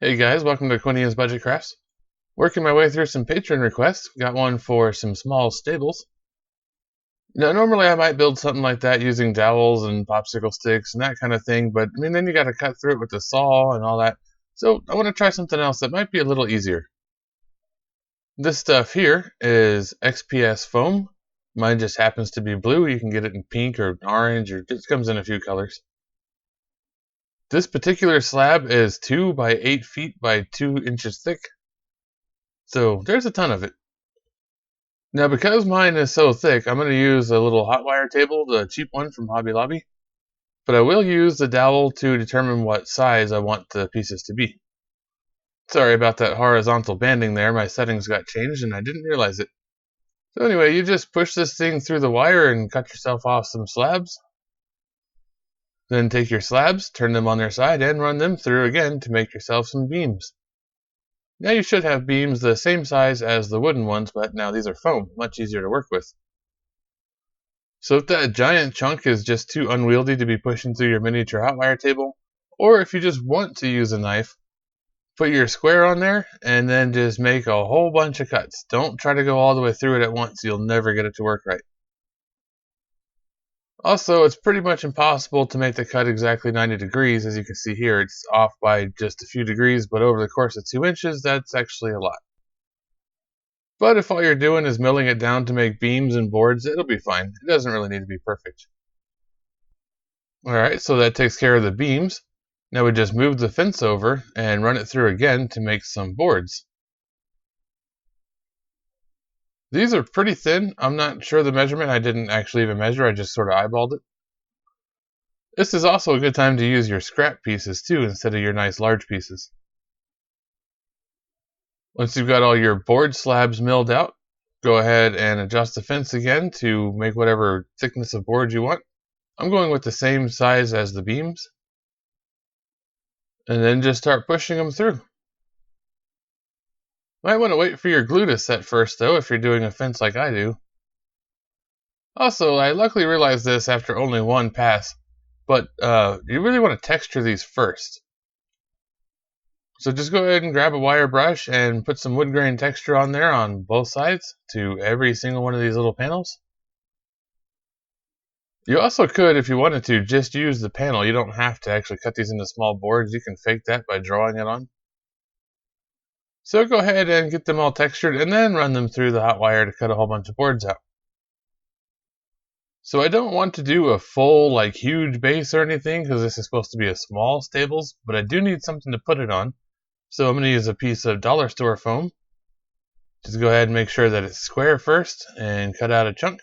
Hey guys, welcome to Quinia's Budget Crafts. Working my way through some Patron requests. Got one for some small stables. Now, normally I might build something like that using dowels and popsicle sticks and that kind of thing, but I mean, then you got to cut through it with the saw and all that. So I want to try something else that might be a little easier. This stuff here is XPS foam. Mine just happens to be blue. You can get it in pink or orange, or it just comes in a few colors. This particular slab is 2 by 8 feet by 2 inches thick. So there's a ton of it. Now, because mine is so thick, I'm going to use a little hot wire table, the cheap one from Hobby Lobby. But I will use the dowel to determine what size I want the pieces to be. Sorry about that horizontal banding there. My settings got changed and I didn't realize it. So anyway, you just push this thing through the wire and cut yourself off some slabs. Then take your slabs, turn them on their side, and run them through again to make yourself some beams. Now you should have beams the same size as the wooden ones, but now these are foam, much easier to work with. So if that giant chunk is just too unwieldy to be pushing through your miniature hot wire table, or if you just want to use a knife, put your square on there and then just make a whole bunch of cuts. Don't try to go all the way through it at once, you'll never get it to work right. Also, it's pretty much impossible to make the cut exactly 90 degrees. As you can see here, it's off by just a few degrees, but over the course of 2 inches, that's actually a lot. But if all you're doing is milling it down to make beams and boards, it'll be fine. It doesn't really need to be perfect. Alright, so that takes care of the beams. Now we just move the fence over and run it through again to make some boards. These are pretty thin. I'm not sure the measurement. I didn't actually even measure. I just sort of eyeballed it. This is also a good time to use your scrap pieces too instead of your nice large pieces. Once you've got all your board slabs milled out, go ahead and adjust the fence again to make whatever thickness of board you want. I'm going with the same size as the beams. And then just start pushing them through. Might want to wait for your glue to set first, though, if you're doing a fence like I do. Also, I luckily realized this after only one pass, but you really want to texture these first. So just go ahead and grab a wire brush and put some wood grain texture on there on both sides to every single one of these little panels. You also could, if you wanted to, just use the panel. You don't have to actually cut these into small boards. You can fake that by drawing it on. So go ahead and get them all textured and then run them through the hot wire to cut a whole bunch of boards out. So I don't want to do a full, huge base or anything because this is supposed to be a small stables, but I do need something to put it on. So I'm going to use a piece of dollar store foam. Just go ahead and make sure that it's square first and cut out a chunk.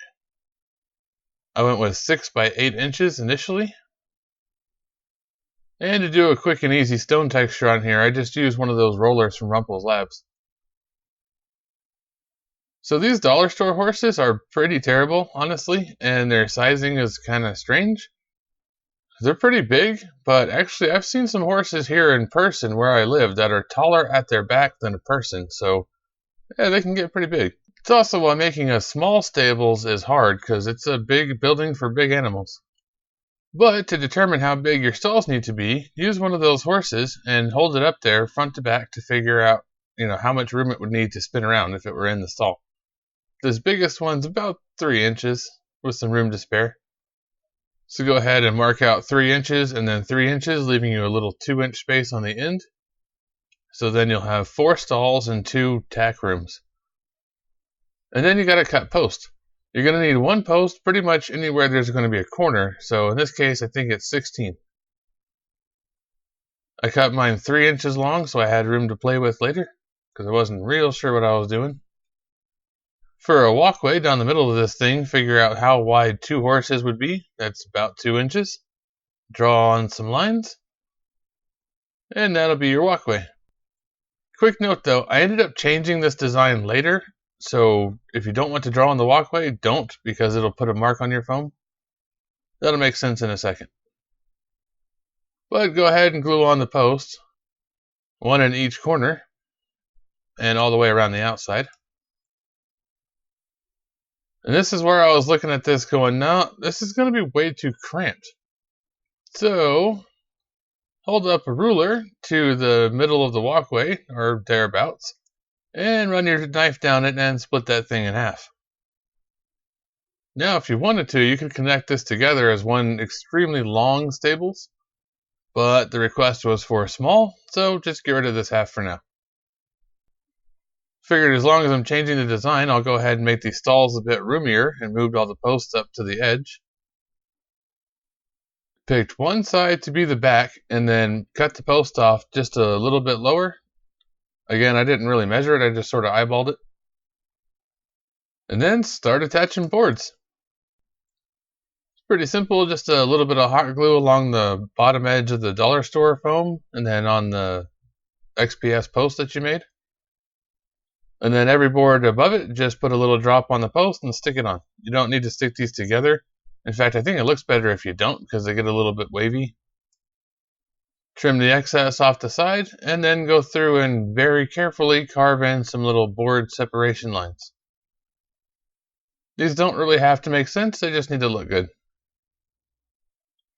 I went with 6 by 8 inches initially. And to do a quick and easy stone texture on here, I just used one of those rollers from Rumple's Labs. So these dollar store horses are pretty terrible, honestly, and their sizing is kind of strange. They're pretty big, but actually I've seen some horses here in person where I live that are taller at their back than a person, so yeah, they can get pretty big. It's also why making a small stables is hard, because it's a big building for big animals. But to determine how big your stalls need to be, use one of those horses and hold it up there front to back to figure out, how much room it would need to spin around if it were in the stall. This biggest one's about 3 inches with some room to spare. So go ahead and mark out 3 inches and then 3 inches, leaving you a little 2-inch space on the end. So then you'll have 4 stalls and 2 tack rooms. And then you got to cut post. You're going to need 1 post pretty much anywhere there's going to be a corner, so in this case I think it's 16. I cut mine 3 inches long so I had room to play with later, because I wasn't real sure what I was doing. For a walkway down the middle of this thing, figure out how wide 2 horses would be. That's about 2 inches. Draw on some lines, and that'll be your walkway. Quick note though, I ended up changing this design later. So if you don't want to draw on the walkway, don't, because it'll put a mark on your foam. That'll make sense in a second. But go ahead and glue on the posts, 1 in each corner, and all the way around the outside. And this is where I was looking at this going, no, this is going to be way too cramped. So hold up a ruler to the middle of the walkway, or thereabouts, and run your knife down it and split that thing in half. Now, if you wanted to, you could connect this together as one extremely long stables, but the request was for small, so just get rid of this half for now. Figured as long as I'm changing the design, I'll go ahead and make these stalls a bit roomier and moved all the posts up to the edge. Picked one side to be the back and then cut the post off just a little bit lower. Again, I didn't really measure it, I just sort of eyeballed it. And then start attaching boards. It's pretty simple, just a little bit of hot glue along the bottom edge of the dollar store foam and then on the XPS post that you made. And then every board above it, just put a little drop on the post and stick it on. You don't need to stick these together. In fact, I think it looks better if you don't because they get a little bit wavy. Trim the excess off the side and then go through and very carefully carve in some little board separation lines. These don't really have to make sense, they just need to look good.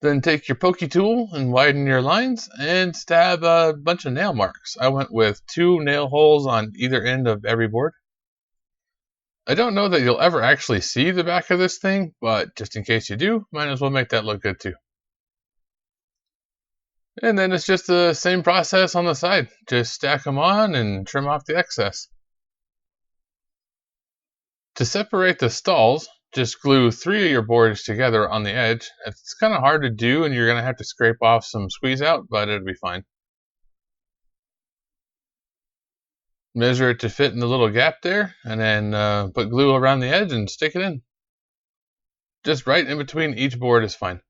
Then take your pokey tool and widen your lines and stab a bunch of nail marks. I went with 2 nail holes on either end of every board. I don't know that you'll ever actually see the back of this thing, but just in case you do, might as well make that look good too. And then it's just the same process on the side. Just stack them on and trim off the excess. To separate the stalls, just glue 3 of your boards together on the edge. It's kind of hard to do and you're going to have to scrape off some squeeze out, but it'll be fine. Measure it to fit in the little gap there, and then put glue around the edge and stick it in. Just right in between each board is fine.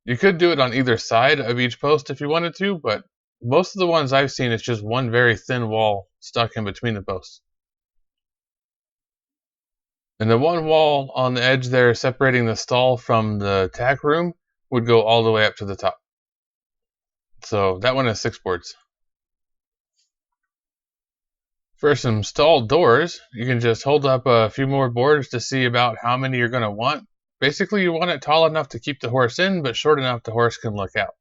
You could do it on either side of each post if you wanted to, but most of the ones I've seen, it's just one very thin wall stuck in between the posts. And the one wall on the edge there separating the stall from the tack room would go all the way up to the top. So that one has 6 boards. For some stall doors, you can just hold up a few more boards to see about how many you're going to want. Basically, you want it tall enough to keep the horse in, but short enough the horse can look out.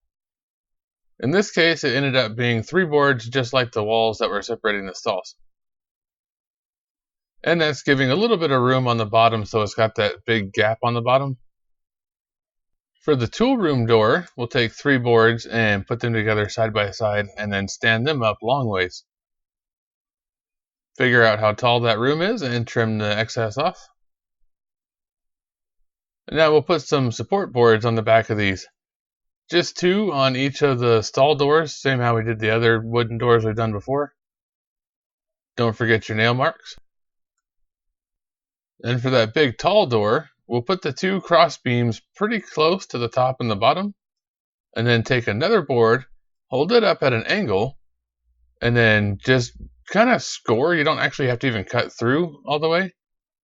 In this case, it ended up being 3 boards, just like the walls that were separating the stalls. And that's giving a little bit of room on the bottom, so it's got that big gap on the bottom. For the tool room door, we'll take 3 boards and put them together side by side, and then stand them up long ways. Figure out how tall that room is and trim the excess off. And now we'll put some support boards on the back of these. Just 2 on each of the stall doors, same how we did the other wooden doors we've done before. Don't forget your nail marks. And for that big tall door, we'll put the 2 cross beams pretty close to the top and the bottom, and then take another board, hold it up at an angle, and then just kind of score. You don't actually have to even cut through all the way,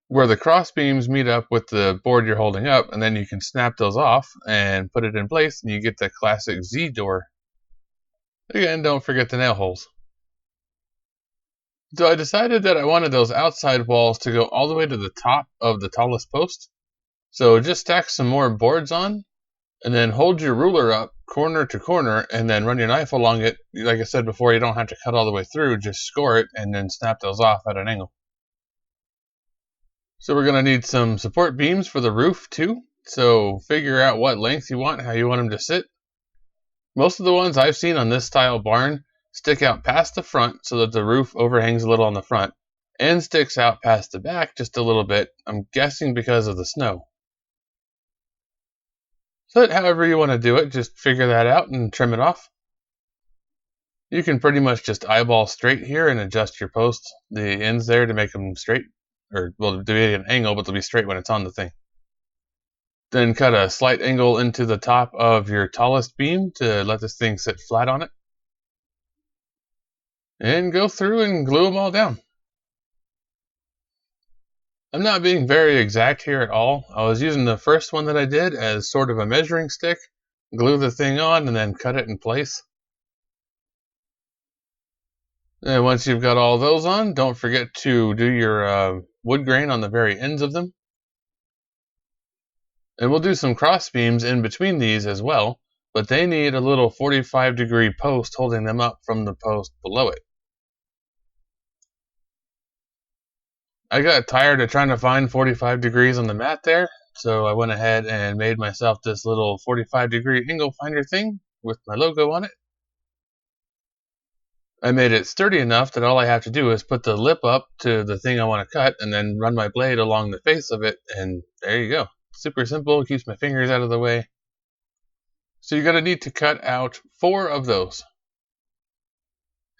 where the cross beams meet up with the board you're holding up, and then you can snap those off and put it in place, and you get the classic Z door. Again, don't forget the nail holes. So I decided that I wanted those outside walls to go all the way to the top of the tallest post. So just stack some more boards on, and then hold your ruler up corner to corner, and then run your knife along it. Like I said before, you don't have to cut all the way through, just score it, and then snap those off at an angle. So we're going to need some support beams for the roof too. So figure out what length you want, how you want them to sit. Most of the ones I've seen on this style barn stick out past the front so that the roof overhangs a little on the front, and sticks out past the back just a little bit, I'm guessing because of the snow. So however you want to do it, just figure that out and trim it off. You can pretty much just eyeball straight here and adjust your posts, the ends there, to make them straight. Or, well, to be an angle, but they'll be straight when it's on the thing. Then cut a slight angle into the top of your tallest beam to let this thing sit flat on it. And go through and glue them all down. I'm not being very exact here at all. I was using the first one that I did as sort of a measuring stick, glue the thing on, and then cut it in place. And once you've got all those on, don't forget to do your wood grain on the very ends of them. And we'll do some cross beams in between these as well, but they need a little 45-degree post holding them up from the post below it. I got tired of trying to find 45 degrees on the mat there, so I went ahead and made myself this little 45-degree angle finder thing with my logo on it. I made it sturdy enough that all I have to do is put the lip up to the thing I want to cut and then run my blade along the face of it, and there you go. Super simple, keeps my fingers out of the way. So you're going to need to cut out 4 of those.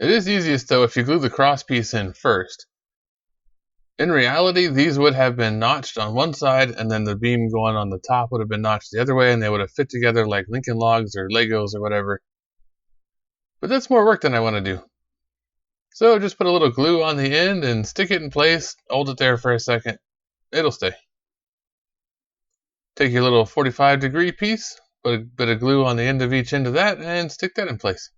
It is easiest though if you glue the cross piece in first. In reality, these would have been notched on one side, and then the beam going on the top would have been notched the other way, and they would have fit together like Lincoln Logs or Legos or whatever. But that's more work than I want to do. So just put a little glue on the end and stick it in place, hold it there for a second. It'll stay. Take your little 45-degree piece, put a bit of glue on the end of each end of that, and stick that in place.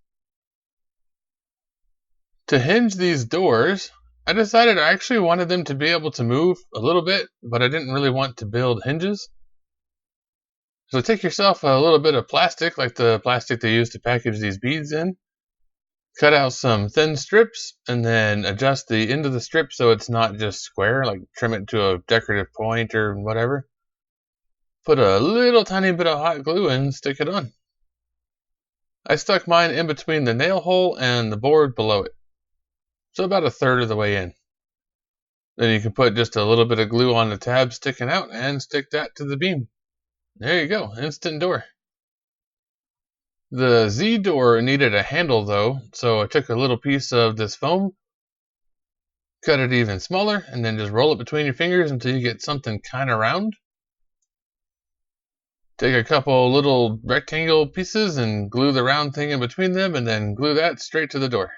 To hinge these doors, I decided I actually wanted them to be able to move a little bit, but I didn't really want to build hinges. So take yourself a little bit of plastic, like the plastic they use to package these beads in. Cut out some thin strips, and then adjust the end of the strip so it's not just square, like trim it to a decorative point or whatever. Put a little tiny bit of hot glue and stick it on. I stuck mine in between the nail hole and the board below it. So about 1/3 of the way in. Then you can put just a little bit of glue on the tab sticking out and stick that to the beam. There you go, instant door. The Z door needed a handle though, so I took a little piece of this foam, cut it even smaller, and then just roll it between your fingers until you get something kind of round. Take a couple little rectangle pieces and glue the round thing in between them, and then glue that straight to the door.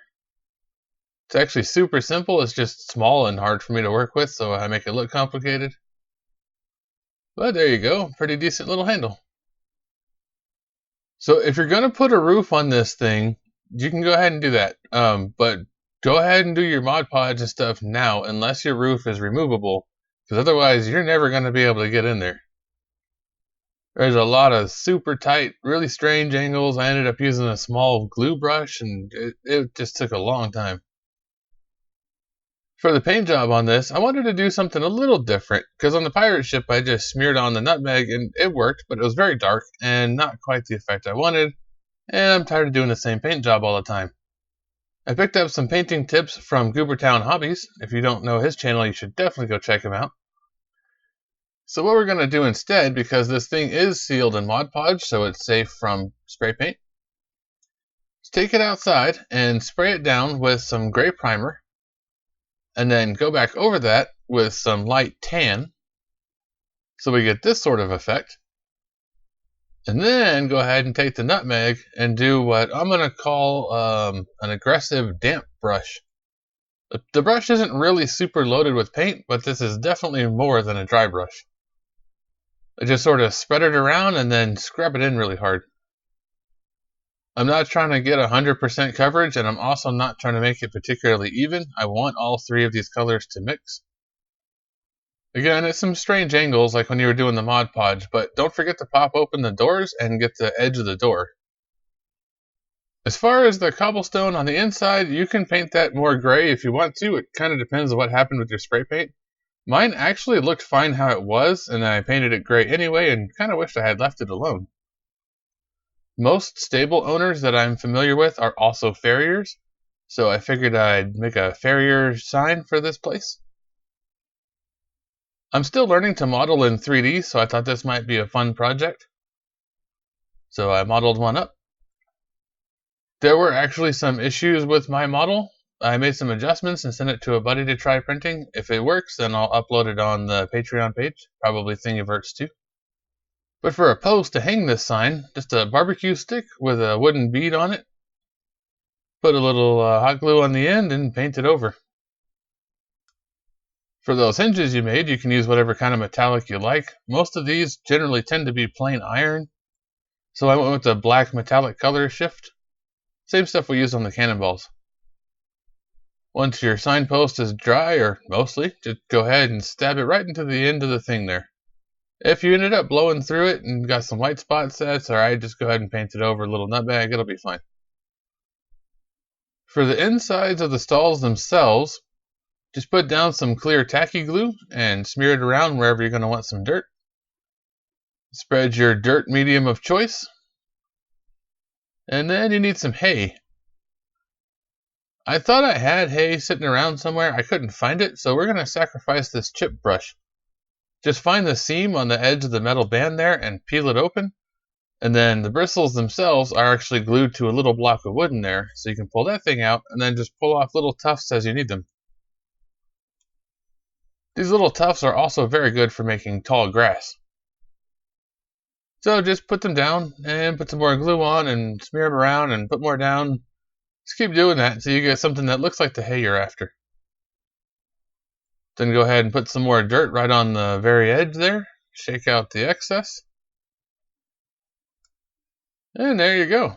It's actually super simple, it's just small and hard for me to work with, so I make it look complicated. But there you go, pretty decent little handle. So if you're going to put a roof on this thing, you can go ahead and do that. But go ahead and do your Mod Podge and stuff now, unless your roof is removable, because otherwise you're never going to be able to get in there. There's a lot of super tight, really strange angles. I ended up using a small glue brush, and it just took a long time. For the paint job on this, I wanted to do something a little different, because on the pirate ship I just smeared on the nutmeg and it worked, but it was very dark and not quite the effect I wanted, and I'm tired of doing the same paint job all the time. I picked up some painting tips from Goobertown Hobbies. If you don't know his channel, you should definitely go check him out. So what we're going to do instead, because this thing is sealed in Mod Podge, so it's safe from spray paint, is take it outside and spray it down with some gray primer, and then go back over that with some light tan, so we get this sort of effect. And then go ahead and take the nutmeg and do what I'm going to call an aggressive damp brush. The brush isn't really super loaded with paint, but this is definitely more than a dry brush. I just sort of spread it around and then scrub it in really hard. I'm not trying to get 100% coverage, and I'm also not trying to make it particularly even. I want all 3 of these colors to mix. Again, it's some strange angles like when you were doing the Mod Podge, but don't forget to pop open the doors and get the edge of the door. As far as the cobblestone on the inside, you can paint that more gray if you want to. It kind of depends on what happened with your spray paint. Mine actually looked fine how it was, and I painted it gray anyway and kind of wished I had left it alone. Most stable owners that I'm familiar with are also farriers, so I figured I'd make a farrier sign for this place. I'm still learning to model in 3D, so I thought this might be a fun project. So I modeled one up. There were actually some issues with my model. I made some adjustments and sent it to a buddy to try printing. If it works, then I'll upload it on the Patreon page, probably Thingiverse too. But for a post to hang this sign, just a barbecue stick with a wooden bead on it. Put a little hot glue on the end and paint it over. For those hinges you made, you can use whatever kind of metallic you like. Most of these generally tend to be plain iron, so I went with the black metallic color shift. Same stuff we use on the cannonballs. Once your signpost is dry, or mostly, just go ahead and stab it right into the end of the thing there. If you ended up blowing through it and got some white spots, that's alright, just go ahead and paint it over a little nutmeg, it'll be fine. For the insides of the stalls themselves, just put down some clear tacky glue and smear it around wherever you're going to want some dirt. Spread your dirt medium of choice. And then you need some hay. I thought I had hay sitting around somewhere. I couldn't find it, so we're going to sacrifice this chip brush. Just find the seam on the edge of the metal band there and peel it open. And then the bristles themselves are actually glued to a little block of wood in there, so you can pull that thing out and then just pull off little tufts as you need them. These little tufts are also very good for making tall grass. So just put them down and put some more glue on and smear them around and put more down. Just keep doing that until you get something that looks like the hay you're after. Then go ahead and put some more dirt right on the very edge there. Shake out the excess. And there you go.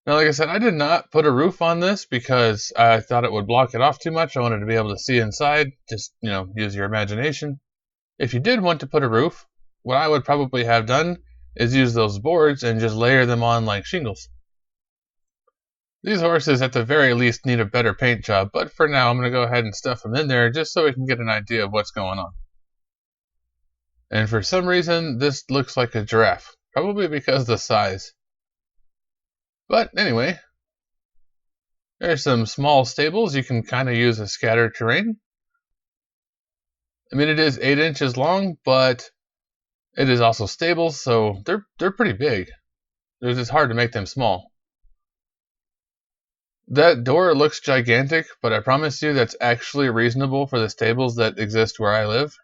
Now, like I said, I did not put a roof on this because I thought it would block it off too much. I wanted to be able to see inside. Just, use your imagination. If you did want to put a roof, what I would probably have done is use those boards and just layer them on like shingles. These horses at the very least need a better paint job, but for now I'm going to go ahead and stuff them in there just so we can get an idea of what's going on. And for some reason, this looks like a giraffe. Probably because of the size. But anyway, there's some small stables you can kind of use as scattered terrain. I mean, it is 8 inches long, but it is also stables, so they're pretty big. It's just hard to make them small. That door looks gigantic, but I promise you that's actually reasonable for the stables that exist where I live.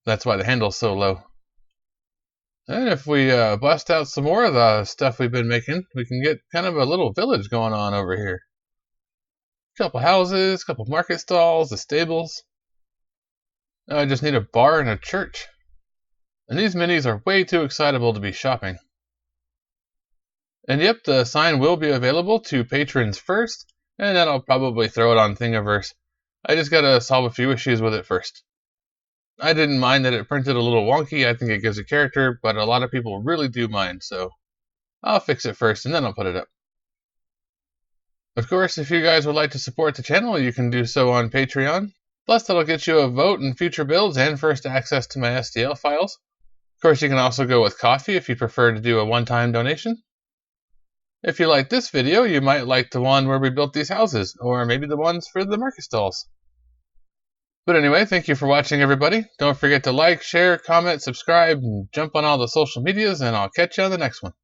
That's why the handle's so low. And if we bust out some more of the stuff we've been making, we can get kind of a little village going on over here. A couple houses, a couple market stalls, the stables. Now I just need a bar and a church. And these minis are way too excitable to be shopping. And yep, the sign will be available to patrons first, and then I'll probably throw it on Thingiverse. I just gotta solve a few issues with it first. I didn't mind that it printed a little wonky. I think it gives a character, but a lot of people really do mind, so I'll fix it first and then I'll put it up. Of course, if you guys would like to support the channel, you can do so on Patreon. Plus, that'll get you a vote in future builds and first access to my STL files. Of course, you can also go with coffee if you prefer to do a one-time donation. If you like this video, you might like the one where we built these houses, or maybe the ones for the market stalls. But anyway, thank you for watching, everybody. Don't forget to like, share, comment, subscribe, and jump on all the social medias, and I'll catch you on the next one.